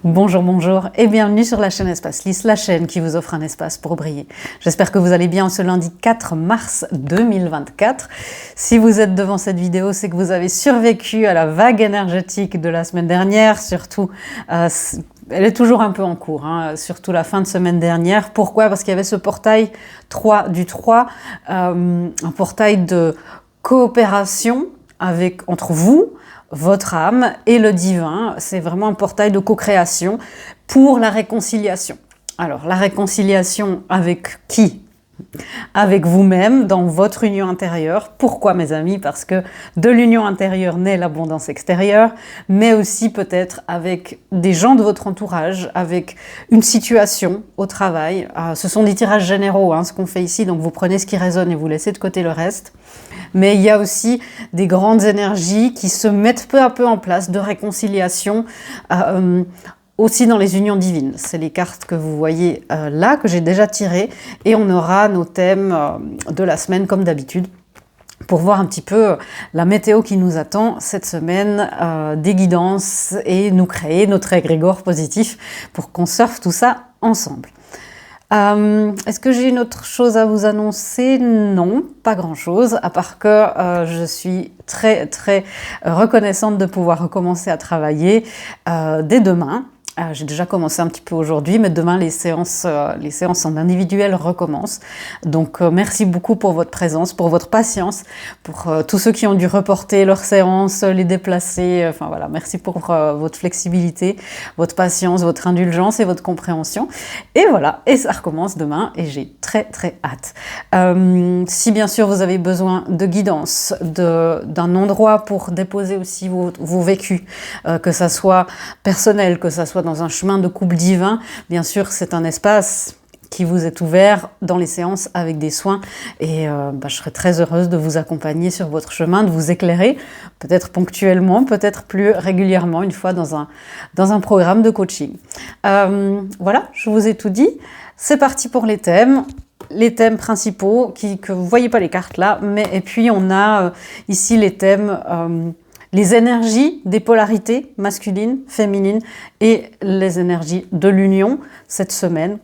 Bonjour, bonjour et bienvenue sur la chaîne Espace Lys, la chaîne qui vous offre un espace pour briller. J'espère que vous allez bien ce lundi 4 mars 2024. Si vous êtes devant cette vidéo, c'est que vous avez survécu à la vague énergétique de la semaine dernière, surtout... elle est toujours un peu en cours, hein, surtout la fin de semaine dernière. Pourquoi? Parce qu'il y avait ce portail 3 du 3, un portail de coopération entre vous, votre âme et le divin. C'est vraiment un portail de co-création pour la réconciliation. Alors, la réconciliation avec qui? Avec vous-même, dans votre union intérieure. Pourquoi, mes amis? Parce que de l'union intérieure naît l'abondance extérieure, mais aussi peut-être avec des gens de votre entourage, avec une situation au travail. Ce sont des tirages généraux, hein, ce qu'on fait ici, donc vous prenez ce qui résonne et vous laissez de côté le reste. Mais il y a aussi des grandes énergies qui se mettent peu à peu en place de réconciliation, aussi dans les unions divines. C'est les cartes que vous voyez là, que j'ai déjà tirées, et on aura nos thèmes de la semaine comme d'habitude, pour voir un petit peu la météo qui nous attend cette semaine, des guidances, et nous créer notre égrégore positif pour qu'on surfe tout ça ensemble. Est-ce que j'ai une autre chose à vous annoncer? Non, pas grand-chose, à part que je suis très reconnaissante de pouvoir recommencer à travailler dès demain. J'ai déjà commencé un petit peu aujourd'hui, mais demain les séances en individuel recommencent. Donc merci beaucoup pour votre présence, pour votre patience, pour tous ceux qui ont dû reporter leurs séances, les déplacer. Enfin voilà, merci pour votre flexibilité, votre patience, votre indulgence et votre compréhension. Et voilà, et ça recommence demain et j'ai très hâte. Si bien sûr vous avez besoin de guidance, d'un endroit pour déposer aussi vos vécus, que ça soit personnel, que ça soit dans un chemin de couple divin, bien sûr c'est un espace qui vous est ouvert dans les séances avec des soins et je serai très heureuse de vous accompagner sur votre chemin, de vous éclairer, peut-être ponctuellement, peut-être plus régulièrement, une fois dans un programme de coaching. Voilà, je vous ai tout dit. C'est parti pour les thèmes principaux que vous voyez pas les cartes là, et puis on a ici les thèmes les énergies des polarités masculines, féminines et les énergies de l'union cette semaine.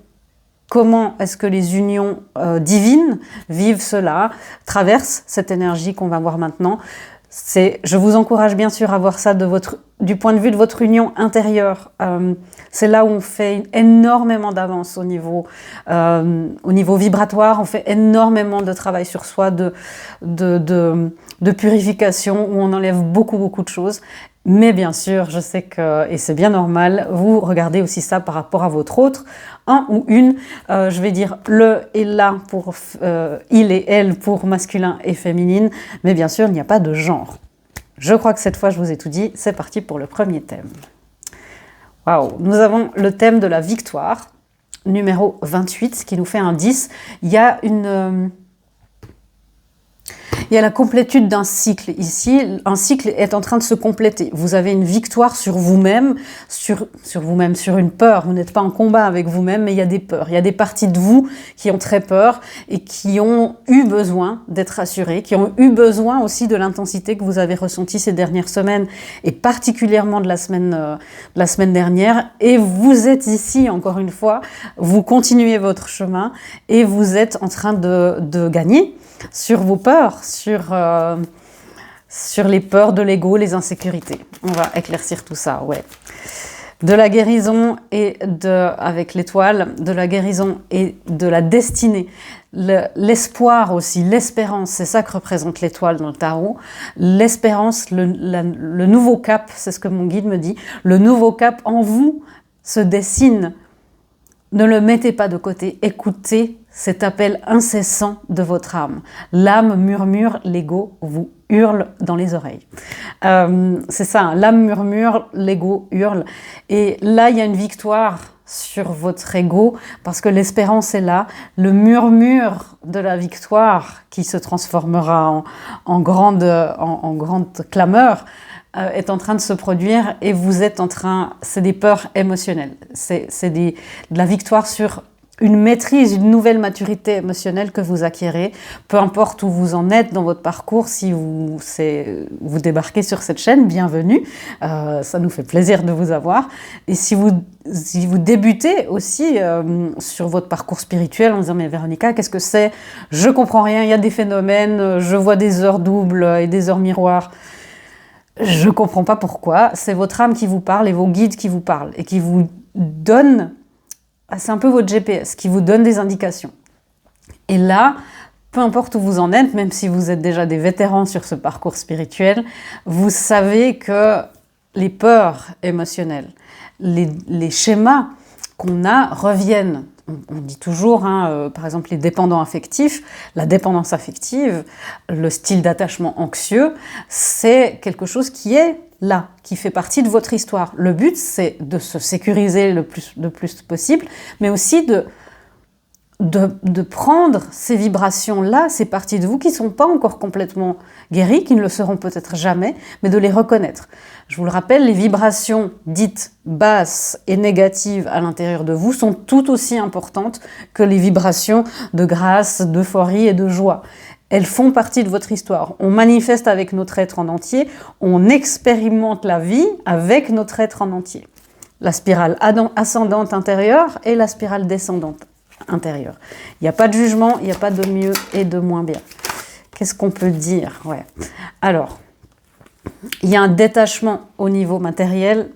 Comment est-ce que les unions divines vivent cela, traversent cette énergie qu'on va voir maintenant? Je vous encourage bien sûr à voir ça du point de vue de votre union intérieure. C'est là où on fait énormément d'avance au niveau vibratoire, on fait énormément de travail sur soi, de purification, où on enlève beaucoup de choses. Mais bien sûr, je sais que, et c'est bien normal, vous regardez aussi ça par rapport à votre autre, un ou une, je vais dire le et la pour il et elle pour masculin et féminine, mais bien sûr, il n'y a pas de genre. Je crois que cette fois, je vous ai tout dit, c'est parti pour le premier thème. Waouh, nous avons le thème de la victoire, numéro 28, qui nous fait un 10. Il y a la complétude d'un cycle ici. Un cycle est en train de se compléter. Vous avez une victoire sur vous-même, sur une peur. Vous n'êtes pas en combat avec vous-même, mais il y a des peurs. Il y a des parties de vous qui ont très peur et qui ont eu besoin d'être rassurées, qui ont eu besoin aussi de l'intensité que vous avez ressentie ces dernières semaines et particulièrement de la semaine dernière. Et vous êtes ici, encore une fois, vous continuez votre chemin et vous êtes en train de gagner sur vos peurs, sur les peurs de l'ego, les insécurités. On va éclaircir tout ça, ouais. De la guérison avec l'étoile, de la guérison et de la destinée. L'espoir aussi, l'espérance, c'est ça que représente l'étoile dans le tarot. L'espérance, le nouveau cap, c'est ce que mon guide me dit. Le nouveau cap en vous se dessine. Ne le mettez pas de côté, écoutez cet appel incessant de votre âme. L'âme murmure, l'ego vous hurle dans les oreilles. C'est ça, hein, l'âme murmure, l'ego hurle. Et là, il y a une victoire sur votre ego parce que l'espérance est là. Le murmure de la victoire qui se transformera en grande clameur est en train de se produire et vous êtes en train... C'est des peurs émotionnelles. C'est de la victoire sur une maîtrise, une nouvelle maturité émotionnelle que vous acquérez, peu importe où vous en êtes dans votre parcours. Si vous débarquez sur cette chaîne, bienvenue, ça nous fait plaisir de vous avoir. Et si vous débutez aussi sur votre parcours spirituel en disant « mais Véronica, qu'est-ce que c'est? Je comprends rien, il y a des phénomènes, je vois des heures doubles et des heures miroirs. Je ne comprends pas pourquoi. » C'est votre âme qui vous parle et vos guides qui vous parlent et qui vous donnent, c'est un peu votre GPS, qui vous donne des indications. Et là, peu importe où vous en êtes, même si vous êtes déjà des vétérans sur ce parcours spirituel, vous savez que les peurs émotionnelles, les schémas qu'on a reviennent. On dit toujours, par exemple, les dépendants affectifs, la dépendance affective, le style d'attachement anxieux, c'est quelque chose qui est là, qui fait partie de votre histoire. Le but, c'est de se sécuriser le plus possible, mais aussi de prendre ces vibrations-là, ces parties de vous qui ne sont pas encore complètement guéries, qui ne le seront peut-être jamais, mais de les reconnaître. Je vous le rappelle, les vibrations dites basses et négatives à l'intérieur de vous sont tout aussi importantes que les vibrations de grâce, d'euphorie et de joie. Elles font partie de votre histoire. On manifeste avec notre être en entier, on expérimente la vie avec notre être en entier. La spirale ascendante intérieure et la spirale descendante intérieure. Il n'y a pas de jugement, il n'y a pas de mieux et de moins bien. Qu'est-ce qu'on peut dire? Ouais. Alors, il y a un détachement au niveau matériel.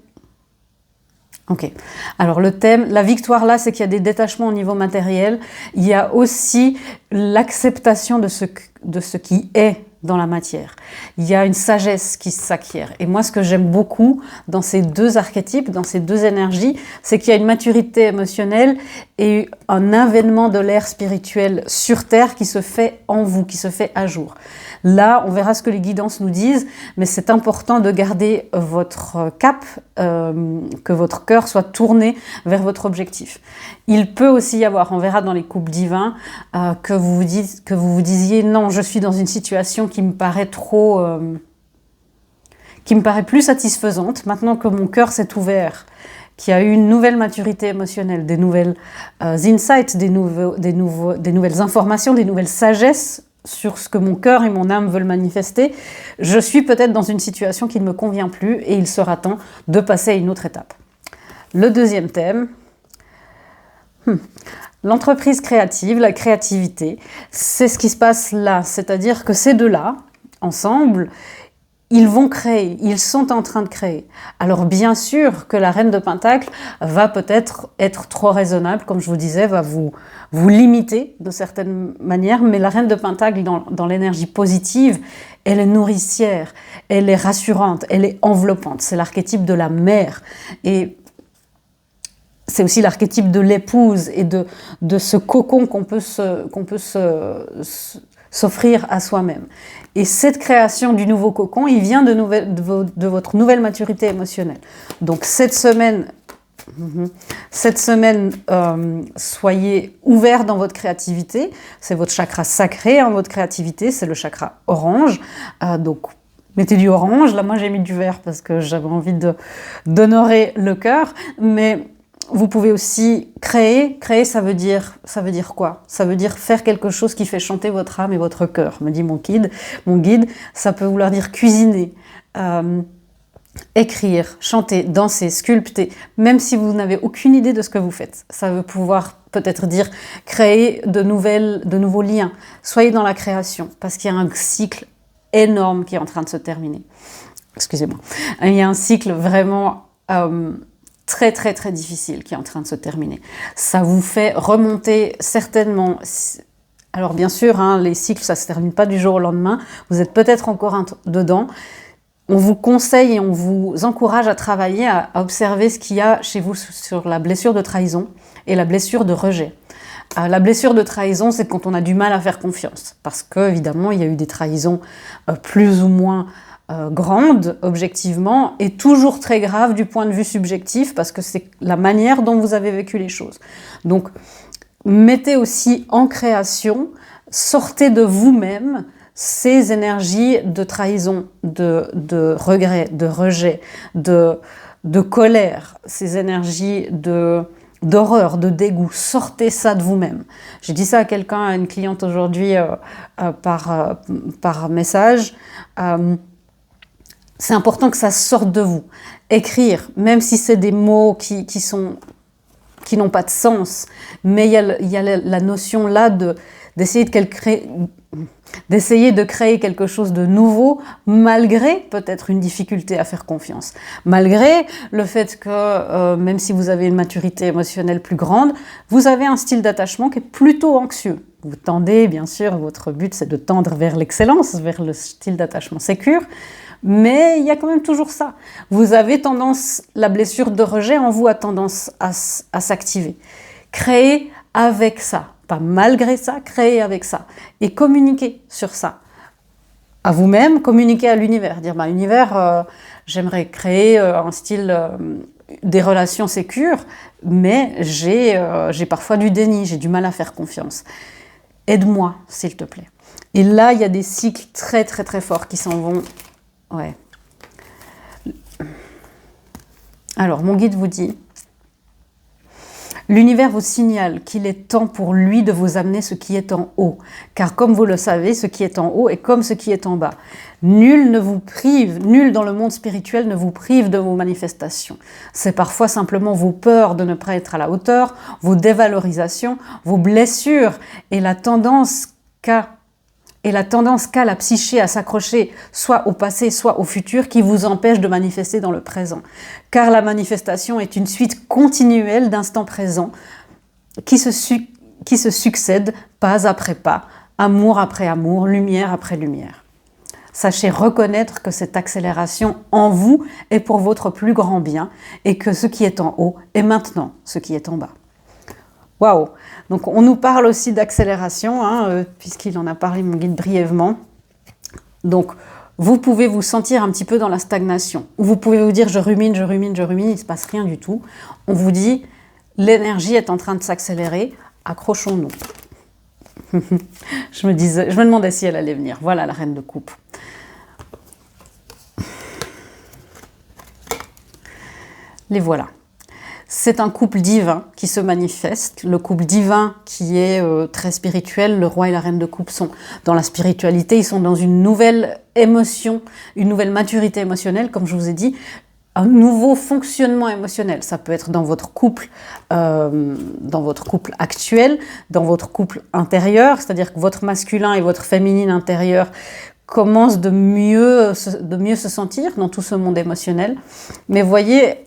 Ok. Alors le thème, la victoire là, c'est qu'il y a des détachements au niveau matériel. Il y a aussi l'acceptation de ce qui est dans la matière. Il y a une sagesse qui s'acquiert. Et moi, ce que j'aime beaucoup dans ces deux archétypes, dans ces deux énergies, c'est qu'il y a une maturité émotionnelle et un avènement de l'ère spirituelle sur Terre qui se fait en vous, qui se fait à jour. Là, on verra ce que les guidances nous disent, mais c'est important de garder votre cap, que votre cœur soit tourné vers votre objectif. Il peut aussi y avoir, on verra dans les couples divins, que vous vous disiez « non, je suis dans une situation qui me paraît qui me paraît plus satisfaisante, maintenant que mon cœur s'est ouvert ». Qui a eu une nouvelle maturité émotionnelle, des nouvelles insights, des nouvelles informations, des nouvelles sagesses sur ce que mon cœur et mon âme veulent manifester, je suis peut-être dans une situation qui ne me convient plus et il sera temps de passer à une autre étape. Le deuxième thème, l'entreprise créative, la créativité, c'est ce qui se passe là, c'est-à-dire que ces deux-là, ensemble, ils vont créer, ils sont en train de créer. Alors bien sûr que la reine de Pentacle va peut-être être trop raisonnable, comme je vous disais, va vous limiter de certaines manières, mais la reine de Pentacle dans l'énergie positive, elle est nourricière, elle est rassurante, elle est enveloppante. C'est l'archétype de la mère et c'est aussi l'archétype de l'épouse et de ce cocon qu'on peut s'offrir à soi-même. Et cette création du nouveau cocon, il vient de votre nouvelle maturité émotionnelle. Donc cette semaine, soyez ouverts dans votre créativité. C'est votre chakra sacré, votre créativité, c'est le chakra orange. Donc mettez du orange. Là, moi, j'ai mis du vert parce que j'avais envie d'honorer le cœur. Mais vous pouvez aussi créer. Créer, ça veut dire quoi? Ça veut dire faire quelque chose qui fait chanter votre âme et votre cœur, me dit mon guide. Ça peut vouloir dire cuisiner, écrire, chanter, danser, sculpter, même si vous n'avez aucune idée de ce que vous faites. Ça veut pouvoir peut-être dire créer de nouveaux liens. Soyez dans la création, parce qu'il y a un cycle énorme qui est en train de se terminer. Excusez-moi. Il y a un cycle vraiment très très très difficile qui est en train de se terminer. Ça vous fait remonter certainement. Alors bien sûr, les cycles, ça ne se termine pas du jour au lendemain. Vous êtes peut-être encore dedans. On vous conseille et on vous encourage à travailler, à observer ce qu'il y a chez vous sur la blessure de trahison et la blessure de rejet. La blessure de trahison, c'est quand on a du mal à faire confiance. Parce qu'évidemment, il y a eu des trahisons plus ou moins grande, objectivement, et toujours très grave du point de vue subjectif, parce que c'est la manière dont vous avez vécu les choses. Donc, mettez aussi en création, sortez de vous-même ces énergies de trahison, de regret, de rejet, de colère, ces énergies de d'horreur, de dégoût. Sortez ça de vous-même. J'ai dit ça à quelqu'un, à une cliente aujourd'hui par message. C'est important que ça sorte de vous. Écrire, même si c'est des mots qui n'ont pas de sens, mais il y a la notion là d'essayer de créer quelque chose de nouveau, malgré peut-être une difficulté à faire confiance. Malgré le fait que, même si vous avez une maturité émotionnelle plus grande, vous avez un style d'attachement qui est plutôt anxieux. Vous tendez, bien sûr, votre but c'est de tendre vers l'excellence, vers le style d'attachement sécure, mais il y a quand même toujours ça. Vous avez tendance, la blessure de rejet en vous a tendance à s'activer. Créez avec ça. Pas malgré ça, créer avec ça. Et communiquer sur ça. À vous-même, communiquer à l'univers. Dire, univers, j'aimerais créer un style, des relations sécures, mais j'ai parfois du déni, j'ai du mal à faire confiance. Aide-moi, s'il te plaît. Et là, il y a des cycles très, très, très forts qui s'en vont. Ouais. Alors, mon guide vous dit... L'univers vous signale qu'il est temps pour lui de vous amener ce qui est en haut. Car comme vous le savez, ce qui est en haut est comme ce qui est en bas. Nul ne vous prive, nul dans le monde spirituel ne vous prive de vos manifestations. C'est parfois simplement vos peurs de ne pas être à la hauteur, vos dévalorisations, vos blessures et la tendance qu'a la psyché à s'accrocher soit au passé, soit au futur, qui vous empêche de manifester dans le présent. Car la manifestation est une suite continuelle d'instants présents qui se succèdent pas après pas, amour après amour, lumière après lumière. Sachez reconnaître que cette accélération en vous est pour votre plus grand bien et que ce qui est en haut est maintenant ce qui est en bas. Waouh! Donc on nous parle aussi d'accélération, puisqu'il en a parlé mon guide brièvement. Donc vous pouvez vous sentir un petit peu dans la stagnation. Vous pouvez vous dire je rumine, il ne se passe rien du tout. On vous dit l'énergie est en train de s'accélérer, accrochons-nous. Je me demandais si elle allait venir. Voilà la reine de coupe. Les voilà. C'est un couple divin qui se manifeste. Le couple divin qui est très spirituel, le roi et la reine de coupe sont dans la spiritualité, ils sont dans une nouvelle émotion, une nouvelle maturité émotionnelle, comme je vous ai dit, un nouveau fonctionnement émotionnel. Ça peut être dans votre couple actuel, dans votre couple intérieur, c'est-à-dire que votre masculin et votre féminine intérieure commencent de mieux se sentir dans tout ce monde émotionnel. Mais voyez,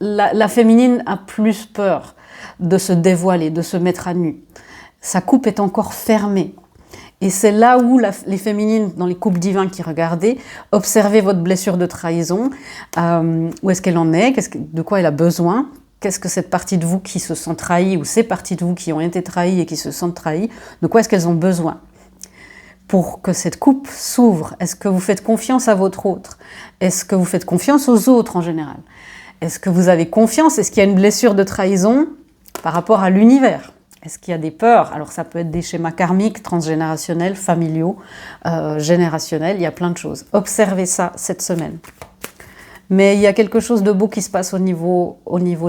la féminine a plus peur de se dévoiler, de se mettre à nu. Sa coupe est encore fermée. Et c'est là où les féminines, dans les couples divins qui regardaient, observez votre blessure de trahison. Où est-ce qu'elle en est? De quoi elle a besoin? Qu'est-ce que cette partie de vous qui se sent trahie, ou ces parties de vous qui ont été trahies et qui se sentent trahies, de quoi est-ce qu'elles ont besoin? Pour que cette coupe s'ouvre, est-ce que vous faites confiance à votre autre? Est-ce que vous faites confiance aux autres en général? Est-ce que vous avez confiance? Est-ce qu'il y a une blessure de trahison par rapport à l'univers? Est-ce qu'il y a des peurs? Alors ça peut être des schémas karmiques, transgénérationnels, familiaux, générationnels, il y a plein de choses. Observez ça cette semaine. Mais il y a quelque chose de beau qui se passe au niveau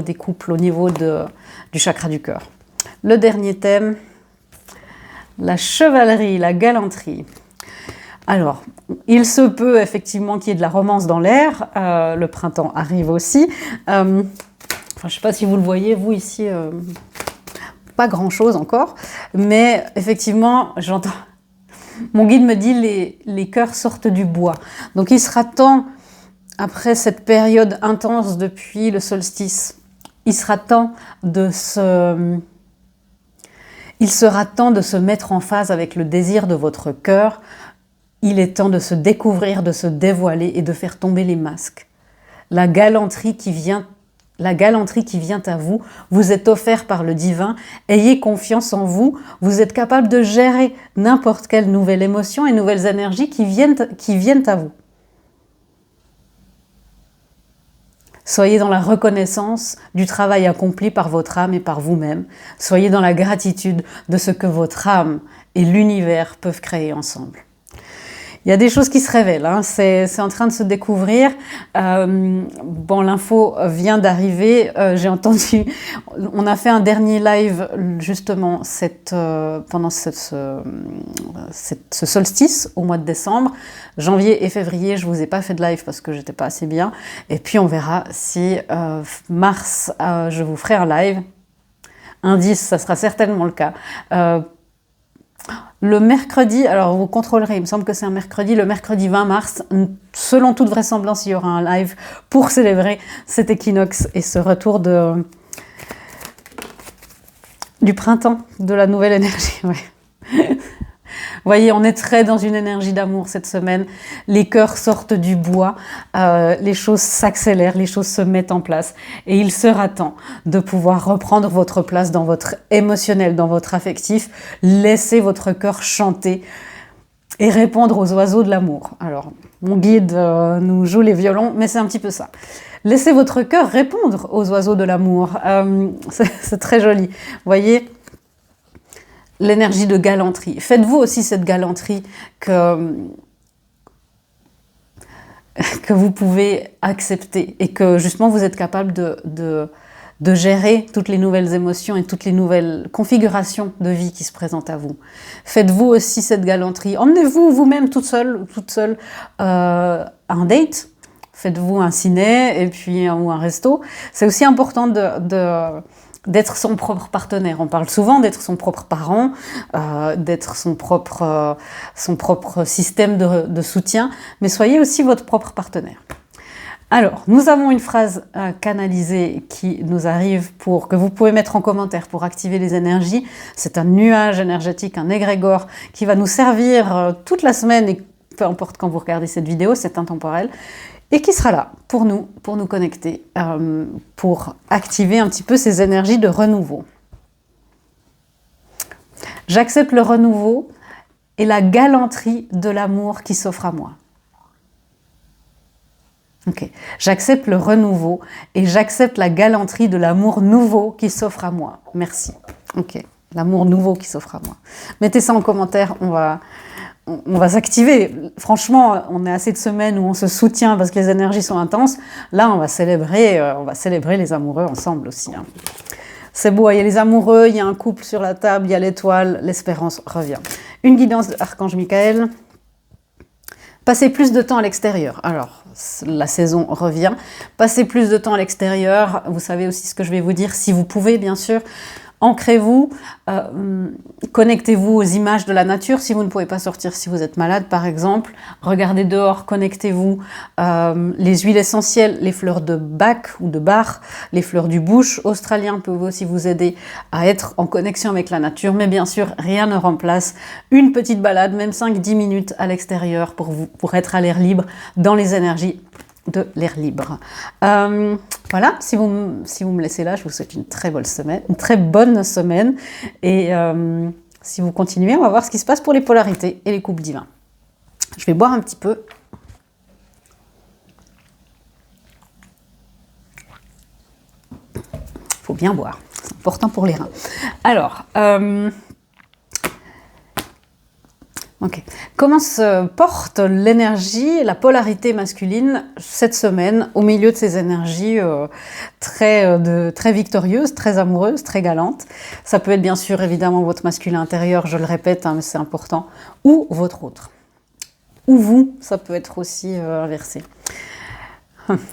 des couples, au niveau du chakra du cœur. Le dernier thème, la chevalerie, la galanterie. Alors, il se peut effectivement qu'il y ait de la romance dans l'air, le printemps arrive aussi. Je ne sais pas si vous le voyez, vous ici, pas grand-chose encore, mais effectivement, j'entends... Mon guide me dit les cœurs sortent du bois. Donc il sera temps, après cette période intense depuis le solstice, il sera temps de se mettre en phase avec le désir de votre cœur. Il est temps de se découvrir, de se dévoiler et de faire tomber les masques. La galanterie qui vient à vous, vous est offerte par le divin. Ayez confiance en vous. Vous êtes capable de gérer n'importe quelle nouvelle émotion et nouvelles énergies qui viennent à vous. Soyez dans la reconnaissance du travail accompli par votre âme et par vous-même. Soyez dans la gratitude de ce que votre âme et l'univers peuvent créer ensemble. Il y a des choses qui se révèlent, hein. C'est en train de se découvrir. Bon, l'info vient d'arriver. J'ai entendu, on a fait un dernier live justement pendant ce solstice au mois de décembre. Janvier et février, je vous ai pas fait de live parce que j'étais pas assez bien. Et puis on verra si mars, je vous ferai un live. Indice, ça sera certainement le cas. Le mercredi, alors vous contrôlerez, il me semble que c'est un mercredi, le mercredi 20 mars, selon toute vraisemblance, il y aura un live pour célébrer cet équinoxe et ce retour du printemps, de la nouvelle énergie. Ouais. Vous voyez, on est très dans une énergie d'amour cette semaine. Les cœurs sortent du bois, les choses s'accélèrent, les choses se mettent en place. Et il sera temps de pouvoir reprendre votre place dans votre émotionnel, dans votre affectif. Laissez votre cœur chanter et répondre aux oiseaux de l'amour. Alors, mon guide nous joue les violons, mais c'est un petit peu ça. Laissez votre cœur répondre aux oiseaux de l'amour. C'est très joli. Vous voyez, l'énergie de galanterie. Faites-vous aussi cette galanterie que vous pouvez accepter et que justement vous êtes capable de gérer toutes les nouvelles émotions et toutes les nouvelles configurations de vie qui se présentent à vous. Faites-vous aussi cette galanterie. Emmenez-vous vous-même toute seule à un date. Faites-vous un ciné et puis ou un resto. C'est aussi important d'être son propre partenaire. On parle souvent d'être son propre parent, d'être son propre système de soutien, mais soyez aussi votre propre partenaire. Alors, nous avons une phrase canalisée qui nous arrive que vous pouvez mettre en commentaire pour activer les énergies. C'est un nuage énergétique, un égrégore qui va nous servir toute la semaine et peu importe quand vous regardez cette vidéo, c'est intemporel. Et qui sera là pour nous connecter, pour activer un petit peu ces énergies de renouveau. J'accepte le renouveau et la galanterie de l'amour qui s'offre à moi. Ok. J'accepte le renouveau et j'accepte la galanterie de l'amour nouveau qui s'offre à moi. Merci. Ok. L'amour nouveau qui s'offre à moi. Mettez ça en commentaire, on va s'activer. Franchement, on est assez de semaines où on se soutient parce que les énergies sont intenses. Là, on va célébrer les amoureux ensemble aussi. Hein. C'est beau, il y a les amoureux, il y a un couple sur la table, il y a l'étoile, l'espérance revient. Une guidance de l'Archange Michael. Passez plus de temps à l'extérieur. Alors, la saison revient. Passez plus de temps à l'extérieur. Vous savez aussi ce que je vais vous dire, si vous pouvez, bien sûr. Ancrez-vous, connectez-vous aux images de la nature si vous ne pouvez pas sortir, si vous êtes malade par exemple. Regardez dehors, connectez-vous. Les huiles essentielles, les fleurs de Bach ou de Bach, les fleurs du bush australien peuvent aussi vous aider à être en connexion avec la nature. Mais bien sûr, rien ne remplace une petite balade, même 5-10 minutes à l'extérieur pour être à l'air libre dans les énergies de l'air libre. Voilà, si vous me laissez là, je vous souhaite une très bonne semaine. Et si vous continuez, on va voir ce qui se passe pour les polarités et les couples divins. Je vais boire un petit peu. Il faut bien boire, c'est important pour les reins. Alors, ok. Comment se porte l'énergie, la polarité masculine cette semaine au milieu de ces énergies très victorieuses, très amoureuses, très galantes? Ça peut être bien sûr évidemment votre masculin intérieur, je le répète, hein, mais c'est important, ou votre autre. Ou vous, ça peut être aussi inversé.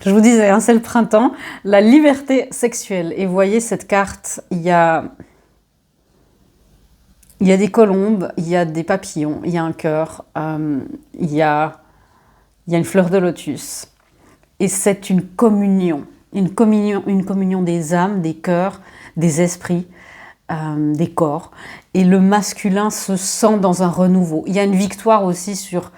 Je vous disais, hein, c'est le printemps, la liberté sexuelle. Et vous voyez cette carte, il y a des colombes, il y a des papillons, il y a un cœur, il y a une fleur de lotus. Et c'est une communion des âmes, des cœurs, des esprits, des corps. Et le masculin se sent dans un renouveau. Il y a une victoire aussi sur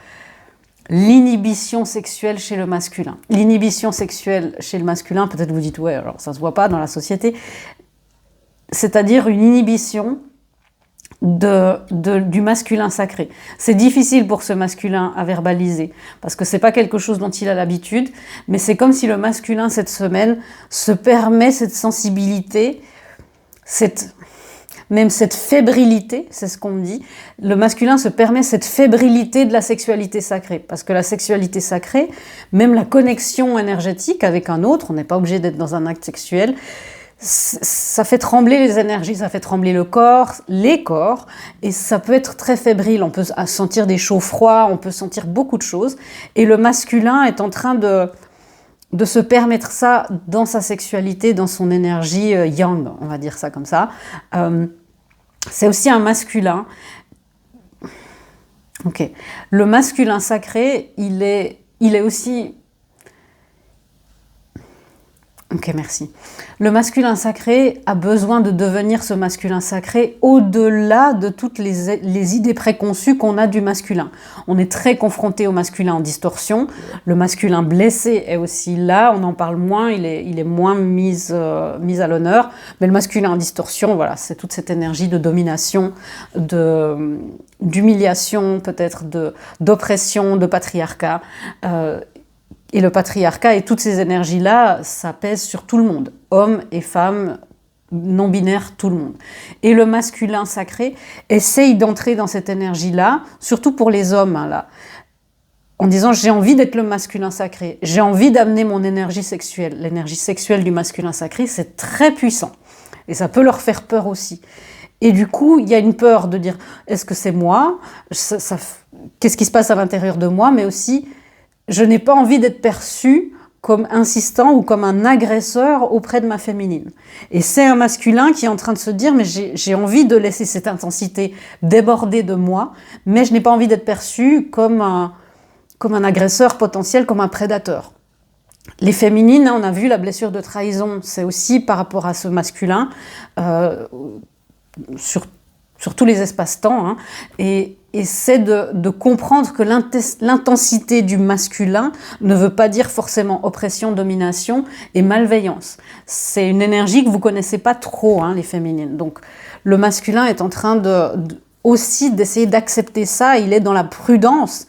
l'inhibition sexuelle chez le masculin. L'inhibition sexuelle chez le masculin, peut-être vous dites, ouais, alors ça se voit pas dans la société. C'est-à-dire une inhibition du masculin sacré. C'est difficile pour ce masculin à verbaliser parce que c'est pas quelque chose dont il a l'habitude, mais c'est comme si le masculin cette semaine se permet cette sensibilité, même cette fébrilité, c'est ce qu'on me dit. Le masculin se permet cette fébrilité de la sexualité sacrée, parce que la sexualité sacrée, même la connexion énergétique avec un autre, on n'est pas obligé d'être dans un acte sexuel, ça fait trembler les énergies, ça fait trembler le corps, les corps, et ça peut être très fébrile. On peut sentir des chauds froids, on peut sentir beaucoup de choses. Et le masculin est en train de se permettre ça dans sa sexualité, dans son énergie yang, on va dire ça comme ça. C'est aussi un masculin. Ok. Le masculin sacré, il est aussi... Ok, merci. Le masculin sacré a besoin de devenir ce masculin sacré au-delà de toutes les idées préconçues qu'on a du masculin. On est très confronté au masculin en distorsion. Le masculin blessé est aussi là, on en parle moins, il est moins mis à l'honneur. Mais le masculin en distorsion, voilà, c'est toute cette énergie de domination, d'humiliation, peut-être d'oppression, de patriarcat. Et le patriarcat et toutes ces énergies-là, ça pèse sur tout le monde, hommes et femmes, non-binaires, tout le monde. Et le masculin sacré essaye d'entrer dans cette énergie-là, surtout pour les hommes, hein, là, en disant « j'ai envie d'être le masculin sacré, j'ai envie d'amener mon énergie sexuelle ». L'énergie sexuelle du masculin sacré, c'est très puissant. Et ça peut leur faire peur aussi. Et du coup, il y a une peur de dire « est-ce que c'est moi ? Qu'est-ce qui se passe à l'intérieur de moi ?» Mais aussi... je n'ai pas envie d'être perçu comme insistant ou comme un agresseur auprès de ma féminine. Et c'est un masculin qui est en train de se dire, mais j'ai envie de laisser cette intensité déborder de moi, mais je n'ai pas envie d'être perçu comme un agresseur potentiel, comme un prédateur. Les féminines, on a vu la blessure de trahison, c'est aussi par rapport à ce masculin, sur tous les espaces-temps, hein, et c'est de comprendre que l'intensité du masculin ne veut pas dire forcément oppression, domination et malveillance. C'est une énergie que vous ne connaissez pas trop, hein, les féminines. Donc le masculin est en train aussi d'essayer d'accepter ça, il est dans la prudence,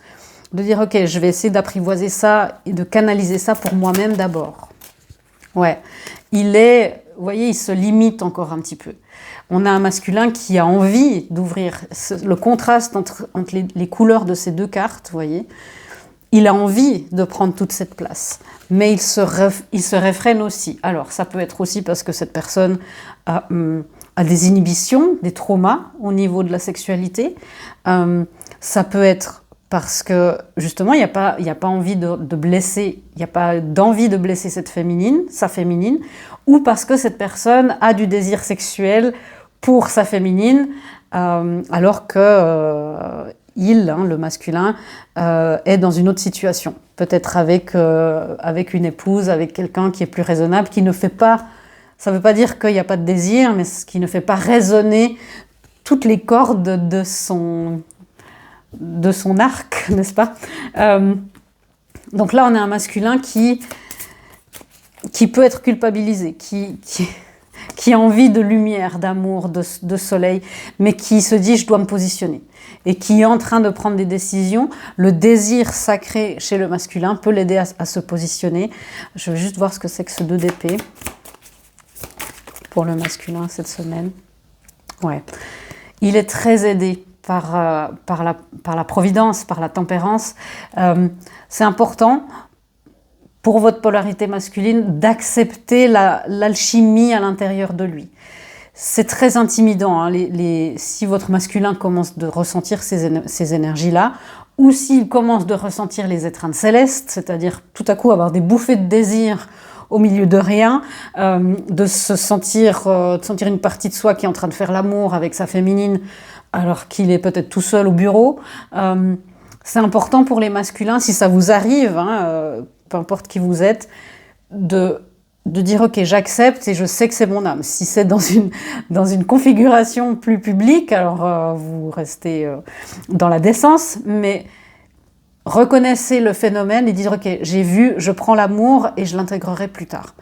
de dire ok, je vais essayer d'apprivoiser ça et de canaliser ça pour moi-même d'abord. Ouais, vous voyez, il se limite encore un petit peu. On a un masculin qui a envie d'ouvrir le contraste entre les couleurs de ces deux cartes, vous voyez. Il a envie de prendre toute cette place, mais il se réfrène aussi. Alors, ça peut être aussi parce que cette personne a des inhibitions, des traumas au niveau de la sexualité. Ça peut être parce que, justement, il n'y a pas envie de blesser, il n'y a pas d'envie de blesser sa féminine, ou parce que cette personne a du désir sexuel pour sa féminine, alors que le masculin, est dans une autre situation. Peut-être avec une épouse, avec quelqu'un qui est plus raisonnable, qui ne fait pas... Ça ne veut pas dire qu'il n'y a pas de désir, mais qui ne fait pas résonner toutes les cordes de son arc, n'est-ce pas? Donc là, on a un masculin qui peut être culpabilisé, qui a envie de lumière, d'amour, de soleil, mais qui se dit « je dois me positionner » et qui est en train de prendre des décisions. Le désir sacré chez le masculin peut l'aider à se positionner. Je vais juste voir ce que c'est que ce 2 d'épée pour le masculin cette semaine. Ouais. Il est très aidé par la providence, par la tempérance. C'est important pour votre polarité masculine d'accepter l'alchimie à l'intérieur de lui. C'est très intimidant, hein, si votre masculin commence de ressentir ces énergies-là, ou s'il commence de ressentir les étreintes célestes, c'est-à-dire tout à coup avoir des bouffées de désir au milieu de rien, de sentir une partie de soi qui est en train de faire l'amour avec sa féminine, alors qu'il est peut-être tout seul au bureau. C'est important pour les masculins, si ça vous arrive, hein, peu importe qui vous êtes, de dire « ok, j'accepte et je sais que c'est mon âme ». Si c'est dans une configuration plus publique, alors vous restez dans la décence, mais reconnaissez le phénomène et dites « ok, j'ai vu, je prends l'amour et je l'intégrerai plus tard ».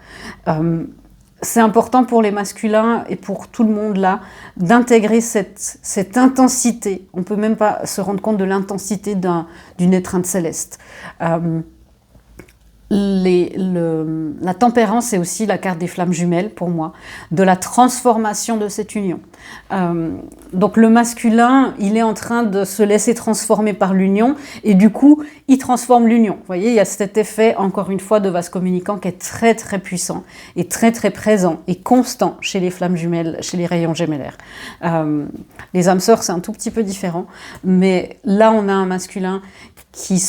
C'est important pour les masculins et pour tout le monde là d'intégrer cette intensité. On ne peut même pas se rendre compte de l'intensité d'une étreinte céleste. La tempérance est aussi la carte des flammes jumelles pour moi, de la transformation de cette union. Donc le masculin, il est en train de se laisser transformer par l'union et du coup, il transforme l'union. Vous voyez, il y a cet effet, encore une fois, de vase communicant qui est très très puissant et très très présent et constant chez les flammes jumelles, chez les rayons gémellaires. Les âmes sœurs, c'est un tout petit peu différent, mais là, on a un masculin qui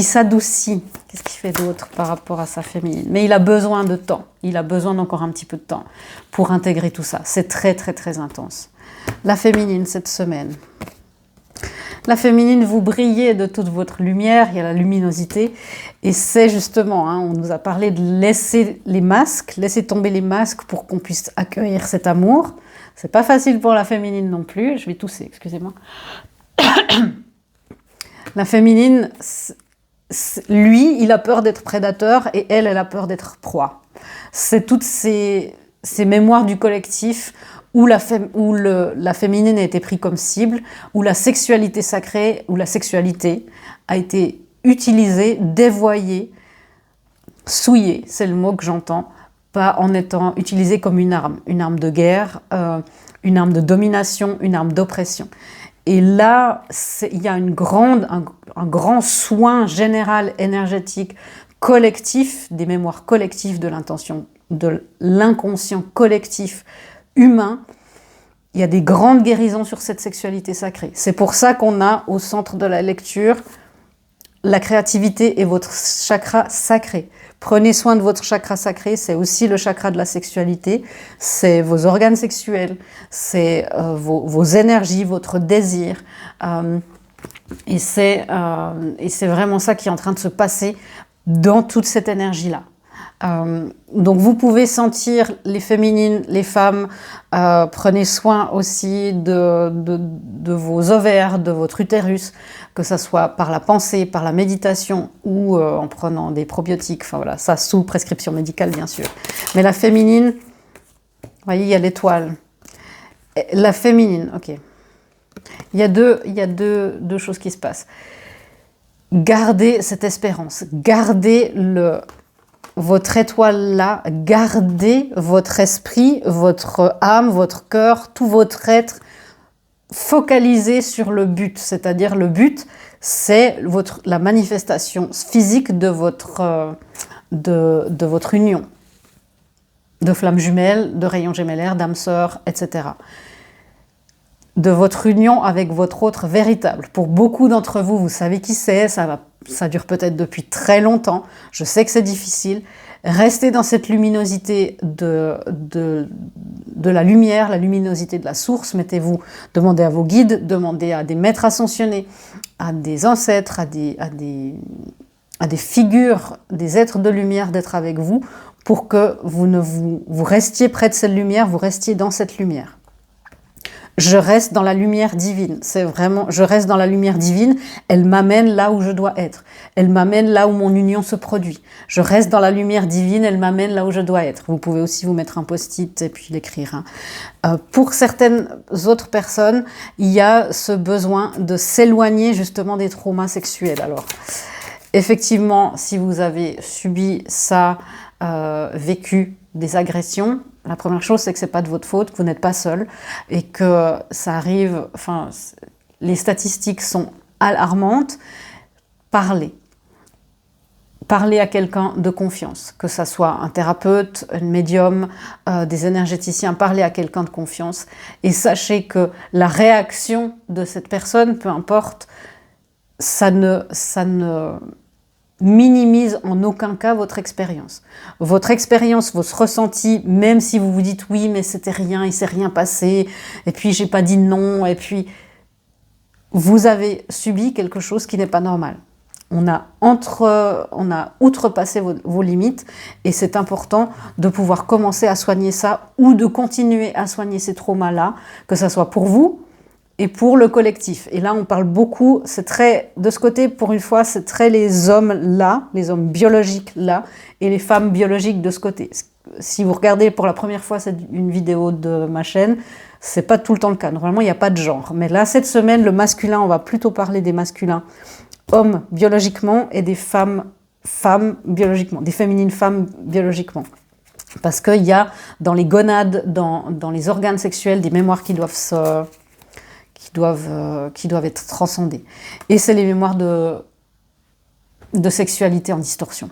s'adoucit. Qu'est-ce qu'il fait d'autre par rapport à sa féminine? Mais il a besoin de temps. Il a besoin d'encore un petit peu de temps pour intégrer tout ça. C'est très, très, très intense. La féminine, cette semaine. La féminine, vous brillez de toute votre lumière. Il y a la luminosité. Et c'est justement, on nous a parlé de laisser les masques, laisser tomber les masques pour qu'on puisse accueillir cet amour. C'est pas facile pour la féminine non plus. Je vais tousser, excusez-moi. La féminine, lui, il a peur d'être prédateur et elle a peur d'être proie. C'est toutes ces mémoires du collectif où la féminine a été prise comme cible, où la sexualité sacrée, où la sexualité a été utilisée, dévoyée, souillée, c'est le mot que j'entends, pas en étant utilisée comme une arme de guerre, une arme de domination, une arme d'oppression. Et là, il y a un grand soin général, énergétique, collectif, des mémoires collectives de l'intention, de l'inconscient collectif humain. Il y a des grandes guérisons sur cette sexualité sacrée. C'est pour ça qu'on a au centre de la lecture la créativité et votre chakra sacré. Prenez soin de votre chakra sacré, c'est aussi le chakra de la sexualité, c'est vos organes sexuels, c'est vos énergies, votre désir. Et c'est vraiment ça qui est en train de se passer dans toute cette énergie-là. Donc vous pouvez sentir les féminines, les femmes, prenez soin aussi de vos ovaires, de votre utérus, que ce soit par la pensée, par la méditation ou en prenant des probiotiques, enfin voilà, ça sous prescription médicale bien sûr. Mais la féminine, vous voyez, il y a l'étoile. La féminine, ok. Il y a deux choses qui se passent. Gardez cette espérance, gardez votre étoile là, gardez votre esprit, votre âme, votre cœur, tout votre être focalisé sur le but. C'est-à-dire le but, c'est la manifestation physique de votre union, de flammes jumelles, de rayons gémellaires, d'âmes sœurs, etc. De votre union avec votre autre véritable. Pour beaucoup d'entre vous, vous savez qui c'est, ça dure peut-être depuis très longtemps, je sais que c'est difficile. Restez dans cette luminosité de la lumière, la luminosité de la source, demandez à vos guides, demandez à des maîtres ascensionnés, à des ancêtres, à des figures, des êtres de lumière d'être avec vous, pour que vous restiez près de cette lumière, vous restiez dans cette lumière. Je reste dans la lumière divine, c'est vraiment, je reste dans la lumière divine, elle m'amène là où je dois être, elle m'amène là où mon union se produit. Je reste dans la lumière divine, elle m'amène là où je dois être. Vous pouvez aussi vous mettre un post-it et puis l'écrire. Pour certaines autres personnes, il y a ce besoin de s'éloigner justement des traumas sexuels. Alors, effectivement, si vous avez subi ça, vécu des agressions, la première chose, c'est que ce n'est pas de votre faute, que vous n'êtes pas seul et que ça arrive, enfin, les statistiques sont alarmantes. Parlez. Parlez à quelqu'un de confiance, que ce soit un thérapeute, un médium, des énergéticiens, parlez à quelqu'un de confiance et sachez que la réaction de cette personne, peu importe, ça ne minimise en aucun cas votre expérience. Votre expérience, votre ressenti, même si vous vous dites oui, mais c'était rien, il s'est rien passé, et puis j'ai pas dit non, et puis vous avez subi quelque chose qui n'est pas normal. On a outrepassé vos limites et c'est important de pouvoir commencer à soigner ça ou de continuer à soigner ces traumas-là, que ça soit pour vous et pour le collectif. Et là, on parle beaucoup, c'est très, de ce côté, pour une fois, c'est très les hommes là, les hommes biologiques là, et les femmes biologiques de ce côté. Si vous regardez pour la première fois une vidéo de ma chaîne, c'est pas tout le temps le cas. Normalement, il n'y a pas de genre. Mais là, cette semaine, le masculin, on va plutôt parler des masculins, hommes biologiquement, et des femmes femmes biologiquement, des féminines femmes biologiquement. Parce qu'il y a dans les gonades, dans les organes sexuels, des mémoires qui doivent être transcendées. Et c'est les mémoires de sexualité en distorsion.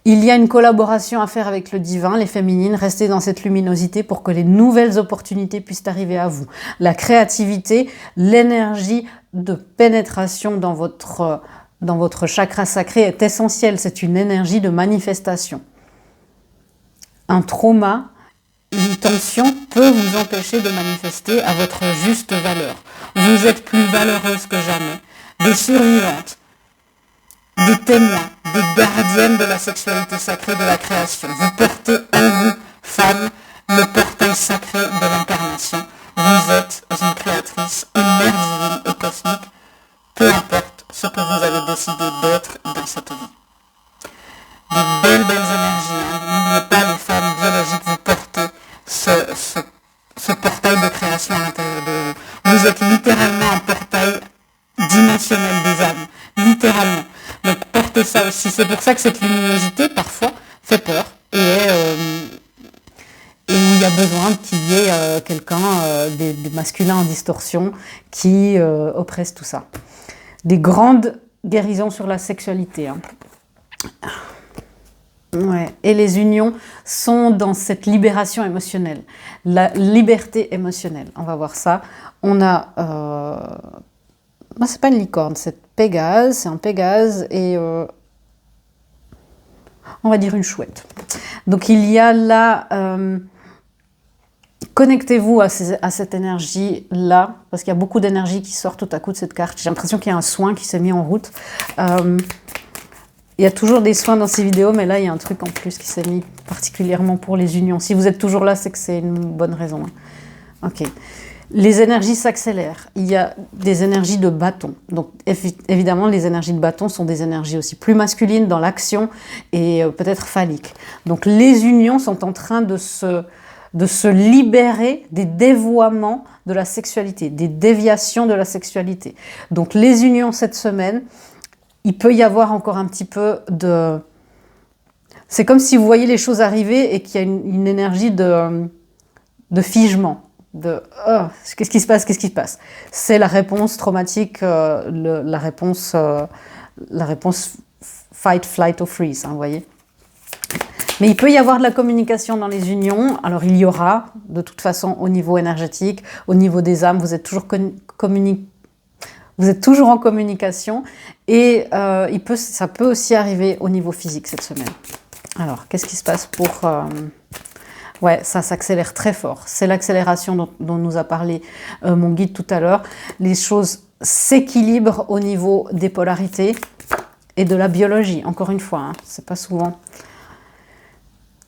Il y a une collaboration à faire avec le divin, les féminines, restez dans cette luminosité pour que les nouvelles opportunités puissent arriver à vous. La créativité, l'énergie de pénétration dans votre chakra sacré est essentielle, c'est une énergie de manifestation. Un trauma, une tension peut vous empêcher de manifester à votre juste valeur. Vous êtes plus valeureuse que jamais, des survivantes, des témoins, des gardiennes de la sexualité sacrée de la création. Vous portez en vous, femme, le portail sacré de l'incarnation. Vous êtes une créatrice, une mère divine et cosmique, peu importe ce que vous avez décidé d'être dans cette vie. Des belles énergies, hein. N'oubliez pas, les femmes biologiques, vous portez ce portail de création à l'intérieur de vous. Vous êtes littéralement un portail dimensionnel des âmes, littéralement. Donc portez ça aussi. C'est pour ça que cette luminosité, parfois, fait peur et où il y a besoin qu'il y ait quelqu'un, des masculins en distorsion qui oppressent tout ça. Des grandes guérisons sur la sexualité. Hein. Ouais. Et les unions sont dans cette libération émotionnelle, la liberté émotionnelle. On va voir ça. On a... c'est pas une licorne, c'est Pégase, c'est un Pégase et on va dire une chouette. Donc il y a là, connectez-vous à cette énergie-là, parce qu'il y a beaucoup d'énergie qui sort tout à coup de cette carte. J'ai l'impression qu'il y a un soin qui s'est mis en route. Il y a toujours des soins dans ces vidéos, mais là il y a un truc en plus qui s'est mis particulièrement pour les unions. Si vous êtes toujours là, c'est que c'est une bonne raison. Ok. Les énergies s'accélèrent. Il y a des énergies de bâton. Donc évidemment, les énergies de bâton sont des énergies aussi plus masculines dans l'action et peut-être phalliques. Donc les unions sont en train de se libérer des dévoiements de la sexualité, des déviations de la sexualité. Donc les unions cette semaine, il peut y avoir encore un petit peu de... C'est comme si vous voyez les choses arriver et qu'il y a une énergie de figement. Qu'est-ce qui se passe, c'est la réponse traumatique, la réponse fight, flight or freeze, hein, vous voyez. Mais il peut y avoir de la communication dans les unions. Alors il y aura, de toute façon, au niveau énergétique, au niveau des âmes, vous êtes toujours en communication et ça peut aussi arriver au niveau physique cette semaine. Alors, qu'est-ce qui se passe pour... Ouais, ça s'accélère très fort. C'est l'accélération dont nous a parlé mon guide tout à l'heure. Les choses s'équilibrent au niveau des polarités et de la biologie. Encore une fois, hein, c'est pas souvent.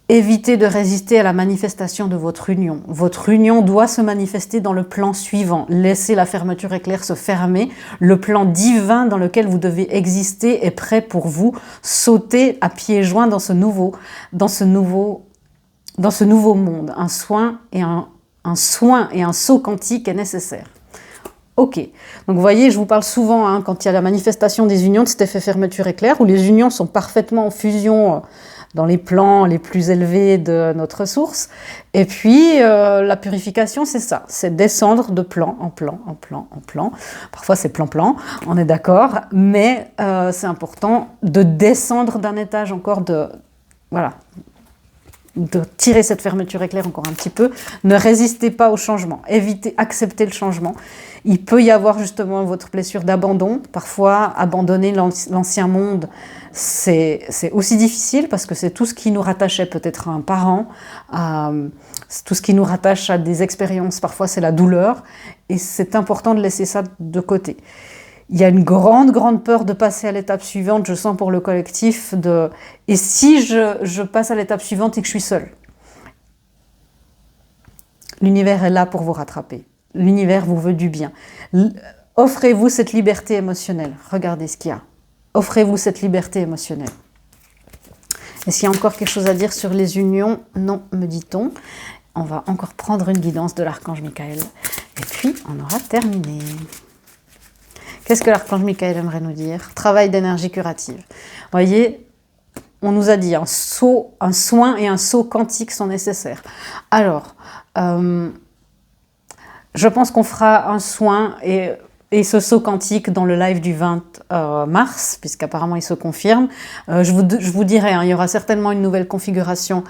Évitez de résister à la manifestation de votre union. Votre union doit se manifester dans le plan suivant. Laissez la fermeture éclair se fermer. Le plan divin dans lequel vous devez exister est prêt pour vous. Sautez à pieds joints dans ce nouveau monde. Un soin et un saut quantique est nécessaire. Ok, donc vous voyez, je vous parle souvent, hein, quand il y a la manifestation des unions, de cet effet fermeture éclair, où les unions sont parfaitement en fusion dans les plans les plus élevés de notre source. Et puis, la purification, c'est ça, c'est descendre de plan en plan, en plan, en plan. Parfois, c'est plan-plan, on est d'accord, mais c'est important de descendre d'un étage encore de tirer cette fermeture éclair encore un petit peu. Ne résistez pas au changement, acceptez le changement. Il peut y avoir justement votre blessure d'abandon. Parfois, abandonner l'ancien monde, c'est aussi difficile parce que c'est tout ce qui nous rattachait peut-être à un parent, c'est tout ce qui nous rattache à des expériences. Parfois, c'est la douleur et c'est important de laisser ça de côté. Il y a une grande peur de passer à l'étape suivante, je sens pour le collectif, et si je passe à l'étape suivante et que je suis seule? L'univers est là pour vous rattraper. L'univers vous veut du bien. Offrez-vous cette liberté émotionnelle. Regardez ce qu'il y a. Offrez-vous cette liberté émotionnelle. Est-ce qu'il y a encore quelque chose à dire sur les unions? Non, me dit-on. On va encore prendre une guidance de l'archange Michael. Et puis, on aura terminé. Qu'est-ce que l'archange Michael aimerait nous dire? Travail d'énergie curative. Vous voyez, on nous a dit un soin et un saut quantique sont nécessaires. Alors, je pense qu'on fera un soin et ce saut quantique dans le live du 20 mars, puisqu'apparemment il se confirme. Je vous dirai, hein, il y aura certainement une nouvelle configuration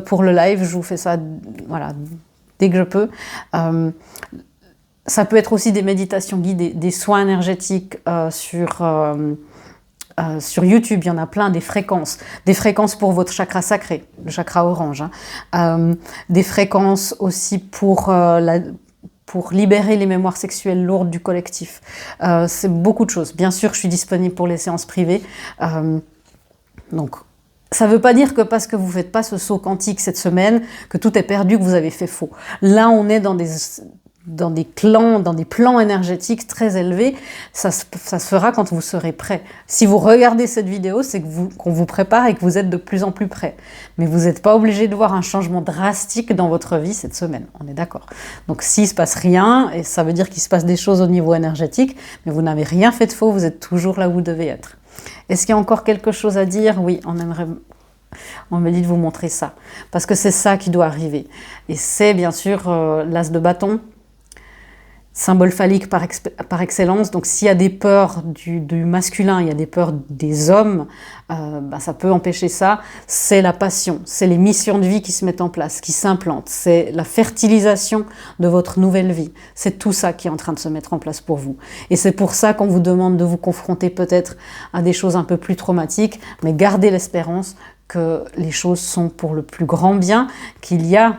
pour le live. Je vous fais ça voilà, dès que je peux. Ça peut être aussi des méditations guidées, des soins énergétiques sur YouTube. Il y en a plein, des fréquences pour votre chakra sacré, le chakra orange. Hein. Des fréquences aussi pour libérer les mémoires sexuelles lourdes du collectif. C'est beaucoup de choses. Bien sûr, je suis disponible pour les séances privées. Donc, ça ne veut pas dire que parce que vous ne faites pas ce saut quantique cette semaine, que tout est perdu, que vous avez fait faux. Là, on est dans des plans énergétiques très élevés. Ça se fera quand vous serez prêt. Si vous regardez cette vidéo, c'est qu'on vous prépare et que vous êtes de plus en plus prêt. Mais vous n'êtes pas obligé de voir un changement drastique dans votre vie cette semaine. On est d'accord. Donc s'il ne se passe rien, et ça veut dire qu'il se passe des choses au niveau énergétique, mais vous n'avez rien fait de faux, vous êtes toujours là où vous devez être. Est-ce qu'il y a encore quelque chose à dire? Oui, on me dit de vous montrer ça. Parce que c'est ça qui doit arriver. Et c'est bien sûr l'as de bâton, symbole phallique par excellence. Donc s'il y a des peurs du masculin, il y a des peurs des hommes, ça peut empêcher ça. C'est la passion, c'est les missions de vie qui se mettent en place, qui s'implantent. C'est la fertilisation de votre nouvelle vie. C'est tout ça qui est en train de se mettre en place pour vous. Et c'est pour ça qu'on vous demande de vous confronter peut-être à des choses un peu plus traumatiques, mais gardez l'espérance que les choses sont pour le plus grand bien, qu'il y a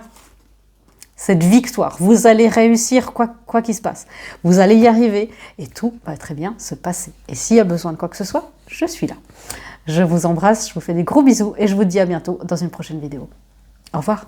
cette victoire. Vous allez réussir quoi qu'il se passe. Vous allez y arriver et tout va très bien se passer. Et s'il y a besoin de quoi que ce soit, je suis là. Je vous embrasse, je vous fais des gros bisous et je vous dis à bientôt dans une prochaine vidéo. Au revoir.